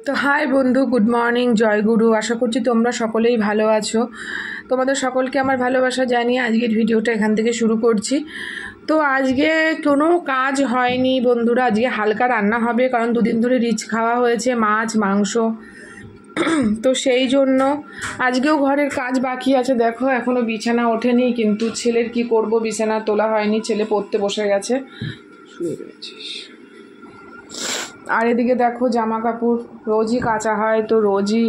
তো হাই বন্ধু, good morning, জয় গুরু। আশা করছি তোমরা সকলেই ভালো আছো। তোমাদের সকলকে আমার ভালোবাসা জানিয়ে আজকের ভিডিওটা এখান থেকে শুরু করছি। তো আজকে কোনো কাজ হয়নি বন্ধুরা, আজকে হালকা রান্না হবে, কারণ দুদিন ধরে রিচ খাওয়া হয়েছে, মাছ মাংস। তো সেই জন্য আজকেও ঘরের কাজ বাকি আছে। দেখো এখনও বিছানা ওঠেনি, কিন্তু ছেলের কি করব, বিছানা তোলা হয়নি, ছেলে পড়তে বসে গেছে। শুয়ে রয়েছিস। আর এদিকে দেখো জামা কাপড় রোজই কাচা হয়, তো রোজই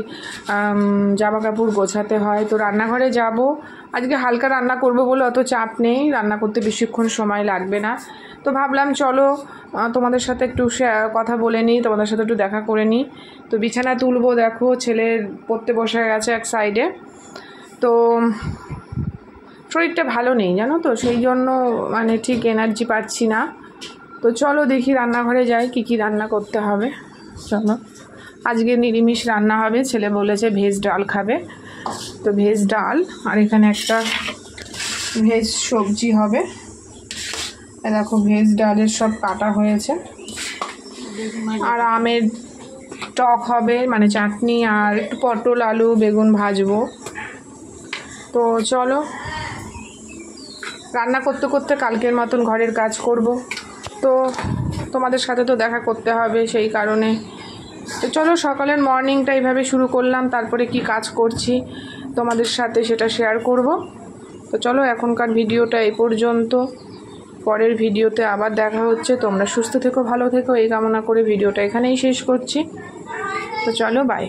জামা কাপড় গোছাতে হয়। তো রান্নাঘরে যাব, আজকে হালকা রান্না করব বলে অত চাপ নেই, রান্না করতে বেশিক্ষণ সময় লাগবে না। তো ভাবলাম চলো তোমাদের সাথে একটু কথা বলে নিই, তোমাদের সাথে একটু দেখা করে নিই। তো বিছানা তুলবো, দেখো ছেলে পড়তে বসে গেছে এক সাইডে। তো শরীরটা ভালো নেই জানো তো, সেই জন্য ঠিক এনার্জি পাচ্ছি না। তো চলো দেখি রান্নাঘরে যাই, কি রান্না করতে হবে। চলো, আজকে নিরামিষ রান্না হবে, ছেলে বলেছে ভেজ ডাল খাবে, তো ভেজ ডাল আর এখানে একটা ভেজ সবজি হবে। দেখো ভেজ ডালের সব কাটা হয়েছে, আর আমের টক হবে, চাটনি, আর একটু পটল আলু বেগুন ভাজবো। তো চলো রান্না করতে করতে কালকের মতন ঘরের কাজ করব। তো তোমাদের সাথে তো দেখা করতে হবে, সেই কারণে তো চলো সকালের মর্নিংটা এইভাবে শুরু করলাম, তারপরে কি কাজ করছি তোমাদের সাথে সেটা শেয়ার করব। তো চলো এখনকার ভিডিওটা এই পর্যন্ত, পরের ভিডিওতে আবার দেখা হচ্ছে। তোমরা সুস্থ থেকো, ভালো থেকো, এই কামনা করে ভিডিওটা এখানেই শেষ করছি। তো চলো বাই।